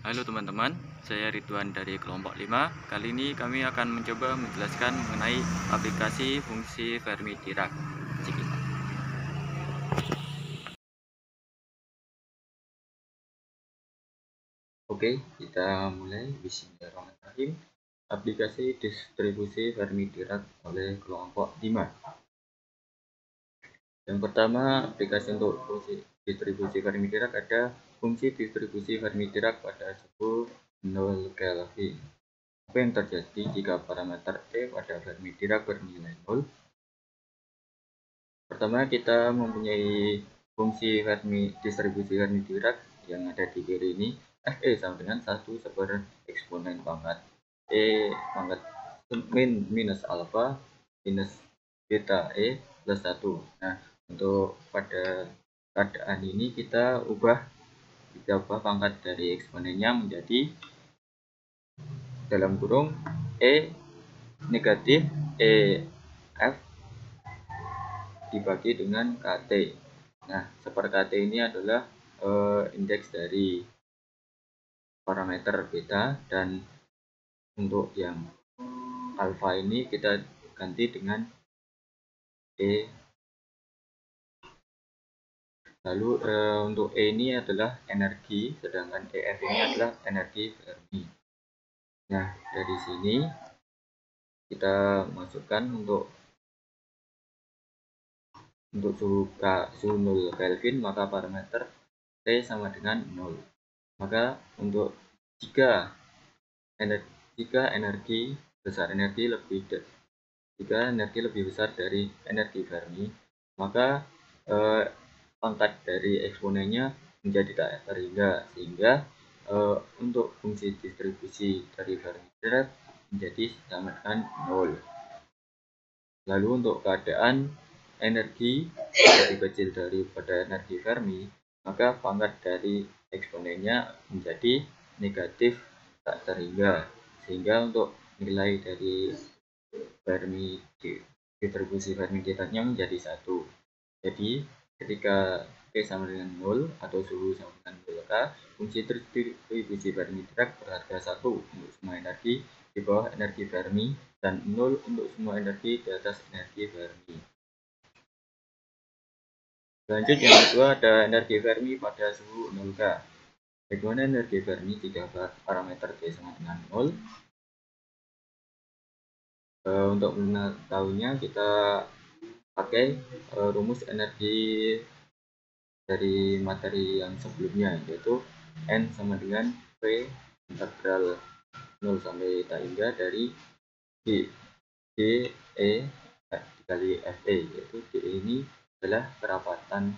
Halo teman-teman, saya Ridwan dari kelompok 5. Kali ini kami akan mencoba menjelaskan mengenai aplikasi fungsi Fermi Dirac. Oke, kita mulai. Bismillahirrahmanirrahim. Aplikasi distribusi Fermi Dirac oleh kelompok 5. Yang pertama, aplikasi untuk fungsi distribusi Fermi Dirac ada fungsi distribusi Fermi Dirac pada suhu 0 Kelvin. Apa yang terjadi jika parameter T pada Fermi Dirac bernilai 0? Pertama, kita mempunyai fungsi distribusi Fermi Dirac yang ada di kiri ini. Fe sama dengan 1 eksponen pangkat E pangkat minus alfa minus beta E plus 1. Nah, untuk pada keadaan ini kita ubah pangkat dari eksponennya menjadi dalam kurung E negatif E F dibagi dengan KT. Nah, KT ini adalah indeks dari parameter beta, dan untuk yang alfa ini kita ganti dengan E. Lalu untuk E ini adalah energi, sedangkan EF ini adalah energi Fermi. Nah, dari sini kita masukkan untuk suhu 0 Kelvin, maka parameter T sama dengan 0. Maka untuk jika energi lebih besar dari energi Fermi, maka pangkat dari eksponennya menjadi tak terhingga, sehingga untuk fungsi distribusi dari Fermi Dirac menjadi sama dengan 0. Lalu untuk keadaan energi lebih kecil daripada energi Fermi, maka pangkat dari eksponennya menjadi negatif tak terhingga, sehingga untuk nilai dari distribusi Fermi Diracnya menjadi 1. Jadi ketika T sama dengan 0 atau suhu sama dengan 0K, fungsi distribusi Fermi Dirac berharga 1 untuk semua energi di bawah energi Fermi dan 0 untuk semua energi di atas energi Fermi. Lanjut, yang kedua ada energi Fermi pada suhu 0K. Bagaimana energi Fermi jika parameter T sama dengan 0? Untuk mengetahuinya kita pakai rumus energi dari materi yang sebelumnya, yaitu N sama dengan P integral 0 sampai tak hingga dari D E dikali Fe, yaitu D ini adalah kerapatan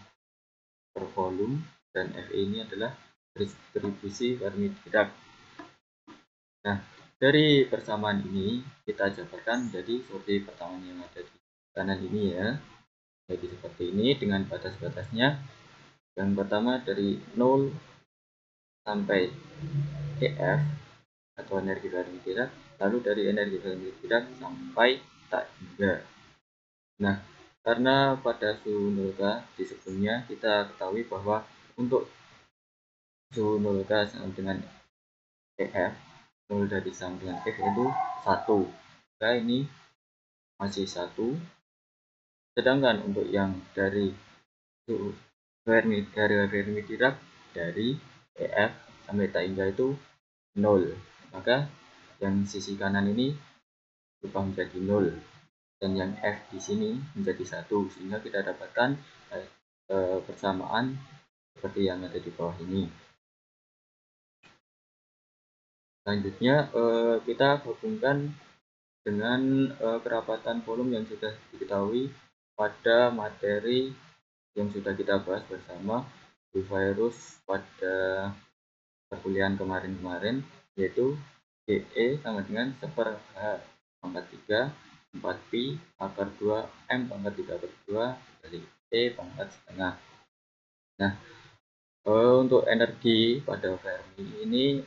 per volume dan Fe ini adalah distribusi Fermi Dirac. Nah, dari persamaan ini kita jabarkan jadi seperti persamaan yang ada di kanan ini ya. Jadi seperti ini dengan batas-batasnya. Yang pertama dari 0 sampai EF atau energi Fermi Dirac, lalu dari energi Fermi Dirac sampai tak hingga. Nah, karena pada suhu 0K di sebelumnya kita ketahui bahwa untuk suhu 0K sama dengan EF, 0 dari sama dengan F itu 1. Nah, ini masih 1. Sedangkan untuk yang dari suhu Fermi Dirac dari EF sampai tak hingga itu 0. Maka yang sisi kanan ini berubah menjadi 0 dan yang F di sini menjadi 1, sehingga kita dapatkan persamaan seperti yang ada di bawah ini. Selanjutnya kita hubungkan dengan kerapatan volume yang sudah diketahui pada materi yang sudah kita bahas bersama di virus pada perkuliahan kemarin, yaitu DE sama dengan 1/H pangkat 3 4 pi akar 2 M pangkat 3 per 2 dari E pangkat setengah. Nah, untuk energi pada Fermi ini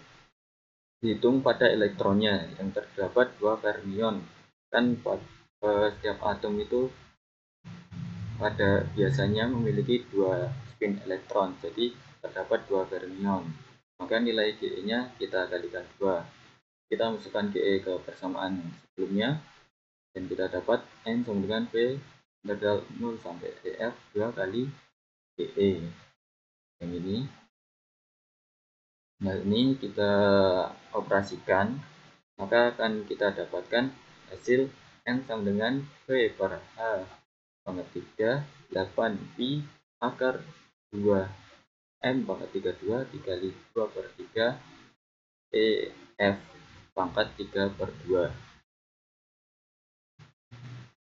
dihitung pada elektronnya yang terdapat 2 fermion. Kan setiap atom itu biasanya memiliki 2 spin elektron, jadi terdapat 2 fermion. maka nilai GE-nya kita kalikan 2. Kita masukkan GE ke persamaan sebelumnya, dan kita dapat N sama dengan P integral 0 sampai df 2 kali GE. Yang ini. Nah, ini kita operasikan, maka akan kita dapatkan hasil N sama dengan P per H pangkat 3 8 pi akar 2 M pangkat 32 dikali 2 per 3 EF pangkat 3 per 2.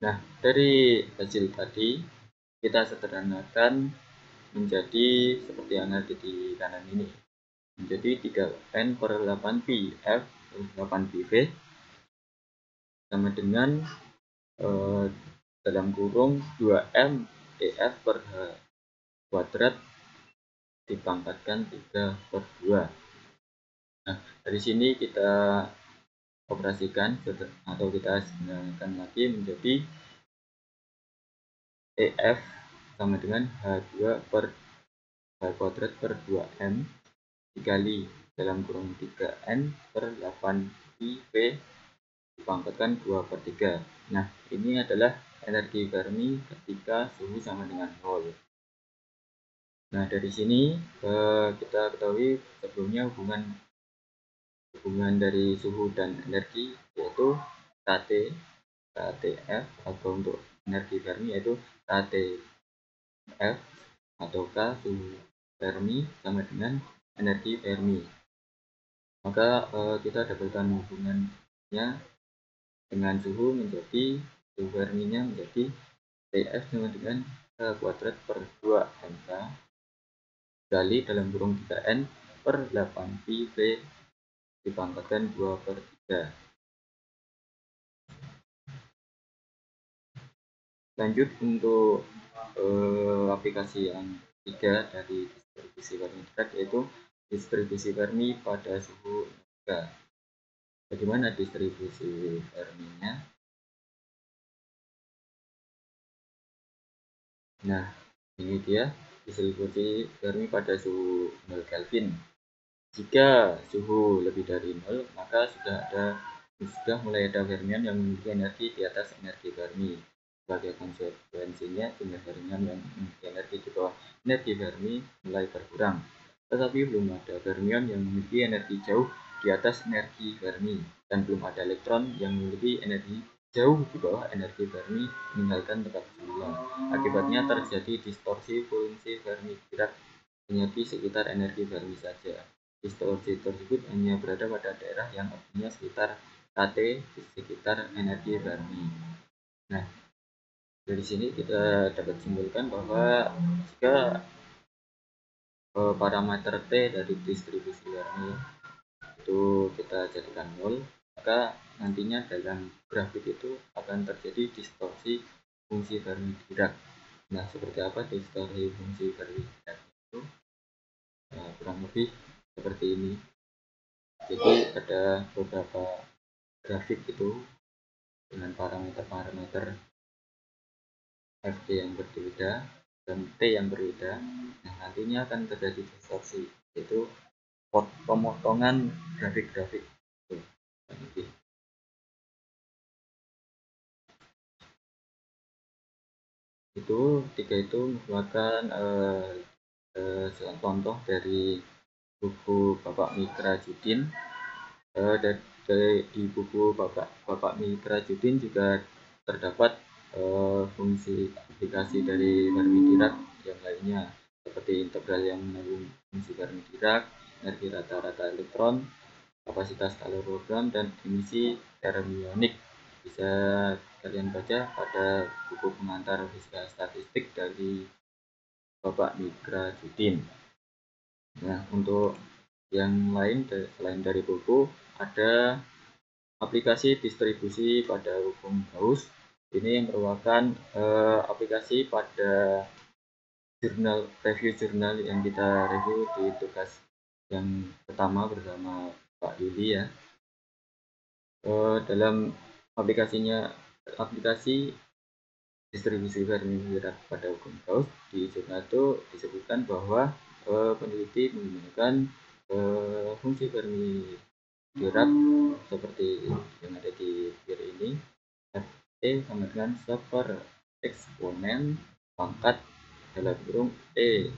Nah, dari hasil tadi kita sederhanakan menjadi seperti yang ada di kanan ini. Menjadi 3N per 8 pi F 8 pi V sama dengan dalam kurung 2M EF per H kuadrat dipangkatkan 3 per 2. Nah, dari sini kita operasikan atau kita sederhanakan lagi menjadi EF sama dengan H2 per H kuadrat per 2M dikali dalam kurung 3N per 8 pi V dipangkatkan 2 per 3. Nah, ini adalah energi Fermi ketika suhu sama dengan 0. Nah, dari sini kita ketahui sebelumnya hubungan dari suhu dan energi yaitu KTF, atau untuk energi Fermi yaitu KTF atau K suhu Fermi sama dengan energi Fermi. Maka kita dapatkan hubungannya dengan suhu menjadi suhu Ferminya menjadi TF sama dengan K kuadrat per 2 MK kali dalam kurung 3N per 8 pi V dipangkatkan 2 per 3. Lanjut untuk aplikasi yang ketiga dari distribusi Fermi Dirac, yaitu distribusi Fermi pada suhu 3. Bagaimana distribusi Ferminya? Nah, ini dia distribusi Fermi pada suhu 0 Kelvin. Jika suhu lebih dari 0, maka sudah mulai ada fermion yang memiliki energi di atas energi Fermi. Sebagai konsekuensinya, jumlah fermion yang memiliki energi di bawah energi Fermi mulai berkurang. Tetapi belum ada fermion yang memiliki energi jauh di atas energi Fermi, dan belum ada elektron yang memiliki energi jauh di bawah energi Fermi meninggalkan tempat semula. Akibatnya terjadi distorsi fungsi Fermi Dirac hanya di sekitar energi Fermi saja. Distorsi tersebut hanya berada pada daerah yang optinya sekitar KT di sekitar energi Fermi. Nah, dari sini kita dapat simpulkan bahwa jika parameter T dari distribusi Fermi itu kita jadikan 0, maka nantinya dalam grafik itu akan terjadi distorsi fungsi Fermi Dirac. Nah, seperti apa distorsi fungsi Fermi Dirac itu? Kurang lebih seperti ini. Jadi ada beberapa grafik itu dengan parameter Fd yang berbeda dan T yang berbeda. Nah, nantinya akan terjadi distorsi, yaitu pemotongan grafik-grafik itu. Tiga itu merupakan contoh dari buku Bapak Mitra Judin. Di buku Bapak Mitra Judin juga terdapat fungsi aplikasi dari Fermi Dirac yang lainnya, seperti integral yang mengandung fungsi Fermi Dirac, energi rata-rata elektron, kapasitas kalogram, dan emisi fermionik. Bisa kalian baca pada buku pengantar fisika statistik dari Bapak Mitra Judin. Nah, untuk yang lain selain dari buku, ada aplikasi distribusi pada hukum Gauss. Ini yang merupakan aplikasi pada review jurnal yang kita review di tugas yang pertama bersama Pak Yuli ya. Dalam aplikasi distribusi Fermi Dirac pada hukum Gauss di jurnal itu disebutkan bahwa peneliti menggunakan fungsi Fermi Dirac seperti yang ada di kiri ini, Ft sama dengan 1 eksponen pangkat dalam kurung E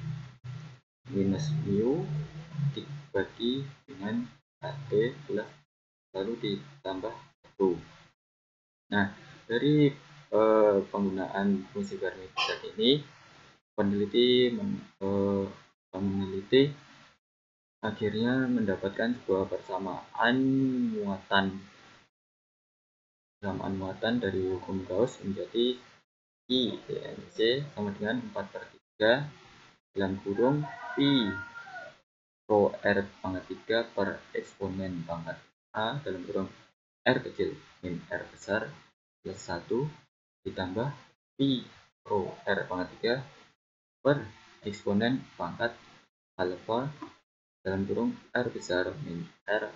minus mu dibagi dengan Ht plus lalu ditambah 1. Nah, dari penggunaan fungsi Fermi Dirac ini, peneliti akhirnya mendapatkan sebuah persamaan muatan dari hukum Gauss menjadi I dmc sama dengan 4/3 dalam kurung pi rho r pangkat 3 per eksponen pangkat A dalam kurung R kecil min R besar plus 1 ditambah pi rho R pangkat 3 per eksponen pangkat alfa dalam kurung R besar min R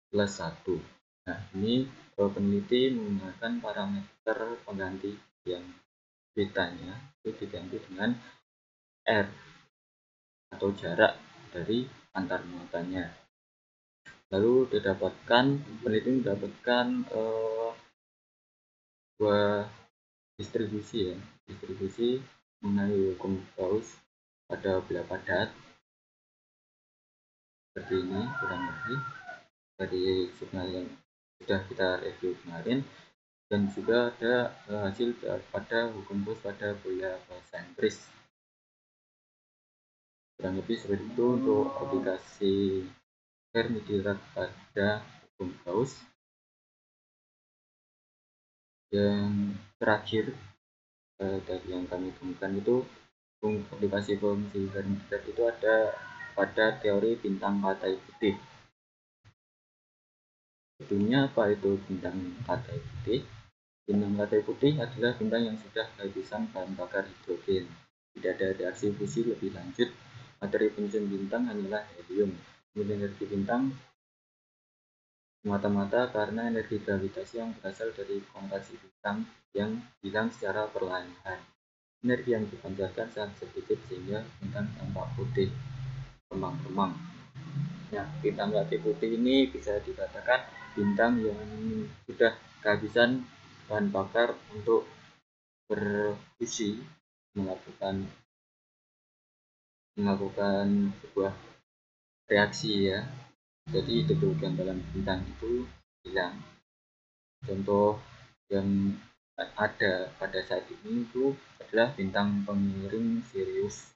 plus 1. Nah, ini peneliti menggunakan parameter pengganti yang betanya itu diganti dengan R atau jarak dari antar muatannya. Lalu peneliti mendapatkan sebuah distribusi mengenai hukum Gauss pada belah padat seperti ini kurang lebih dari jurnal yang sudah kita review kemarin, dan juga ada hasil pada hukum Gauss pada bola bahasa Inggris. Kurang lebih seperti itu untuk aplikasi Fermi Dirac pada hukum Gauss. Yang terakhir dari yang kami temukan itu aplikasi fungsi Fermi Dirac itu ada pada teori bintang katai putih. Sebetulnya apa itu bintang katai putih? Bintang katai putih adalah bintang yang sudah kehabisan bahan bakar hidrogen. Tidak ada reaksi fusi lebih lanjut. Materi penyusun bintang hanyalah helium. Energi bintang semata-mata karena energi gravitasi yang berasal dari kontraksi bintang yang hilang secara perlahan. Energi yang dipancarkan sangat sedikit sehingga bintang tampak putih, remang-remang. Nah, bintang katai putih ini bisa dikatakan bintang yang sudah kehabisan bahan bakar untuk berfusi, melakukan sebuah reaksi ya. Jadi hidrogen dalam bintang itu hilang. Contoh yang ada pada saat ini itu adalah bintang pengiring Sirius.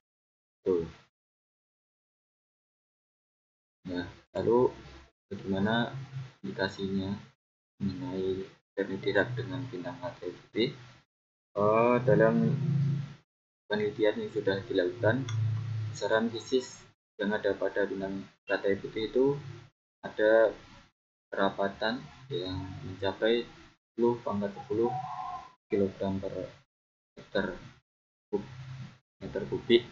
Tuh. Nah, lalu bagaimana aplikasinya mengenai Fermi Dirac dengan bintang katai putih? Dalam penelitian yang sudah dilakukan, besaran fisis yang ada pada bintang katai putih itu ada kerapatan yang mencapai 10⁻10 kg per meter kubik.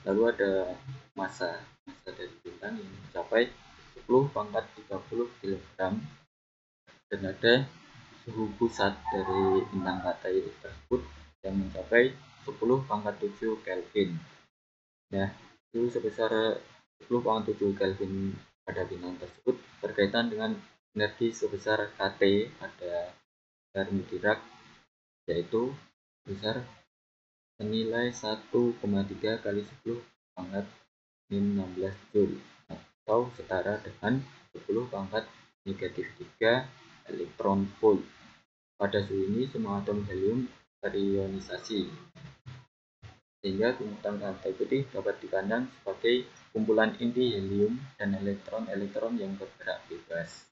Lalu ada massa dari bintang yang mencapai 10⁻30 kg, dan ada suhu pusat dari bintang katai tersebut yang mencapai 10⁻7 Kelvin. Nah, suhu sebesar 10⁻7 Kelvin pada bintang tersebut berkaitan dengan energi sebesar KT pada Fermi Dirac, yaitu sebesar senilai 1,3 kali 10⁻16 Joule atau setara dengan 10⁻³ elektron volt. Pada suhu ini semua atom helium terionisasi sehingga bintang katai putih dapat dipandang sebagai kumpulan inti helium dan elektron-elektron yang bergerak bebas.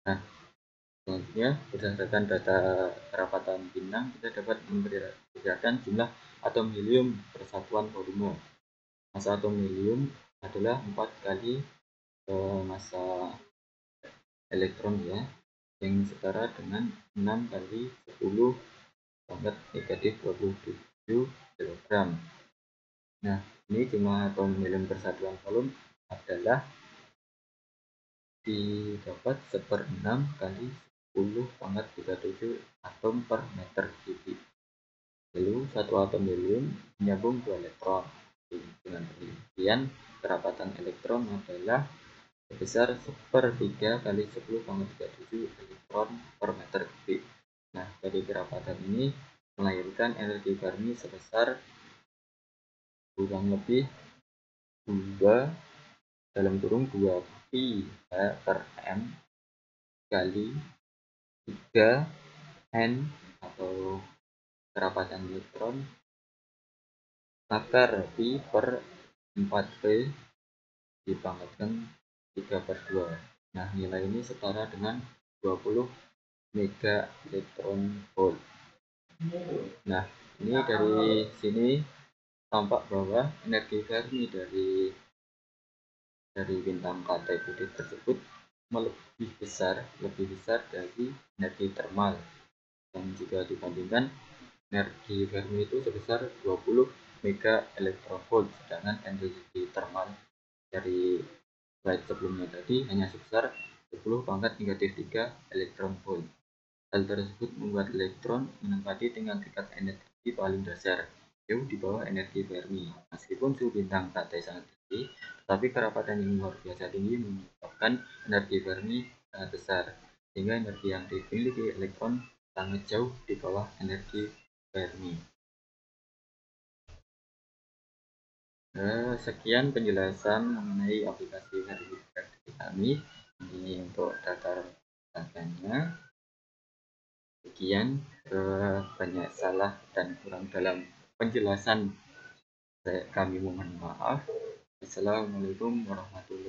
Nah, selanjutnya berdasarkan data kerapatan bintang, kita dapat memperkirakan jumlah atom helium per satuan volume. Massa atom helium adalah 4 kali massa elektron ya, yang setara dengan 6 kali 10⁻⁻27 kg. Nah, ini jumlah atom helium per satuan volume adalah didapat 1/6 kali 10⁻³ atom per meter kubik. Lalu satu atom helium menyambung 2 elektron. Dengan demikian, kerapatan elektron adalah sebesar 1/3 kali 10⁻37 elektron per meter kubik. Nah, dari kerapatan ini melahirkan energi Fermi sebesar kurang lebih 2 pi per m kali 3 n atau kerapatan elektron akar pi per 4p dipangkatkan 3/2. Nah, nilai ini setara dengan 20 mega elektron volt. Nah, ini dari sini tampak bahwa energi Fermi dari bintang K putih tersebut lebih besar dari energi termal. Dan jika dibandingkan, energi Fermi itu sebesar 20 mega elektron volt, sedangkan energi termal dari slide sebelumnya tadi hanya sebesar 10⁻³ elektron volt. Hal tersebut membuat elektron menempati tingkat energi paling dasar, yaitu di bawah energi Fermi. Meskipun suhu bintang K sangat tinggi, tetapi kerapatan yang luar biasa tinggi menyebabkan energi Fermi sangat besar, sehingga energi yang dimiliki elektron sangat jauh di bawah energi Fermi. Sekian penjelasan mengenai aplikasi Fermi dari kami. Ini untuk data datanya. Sekian, banyak salah dan kurang dalam penjelasan, kami mohon maaf. Assalamualaikum warahmatullahi wabarakatuh.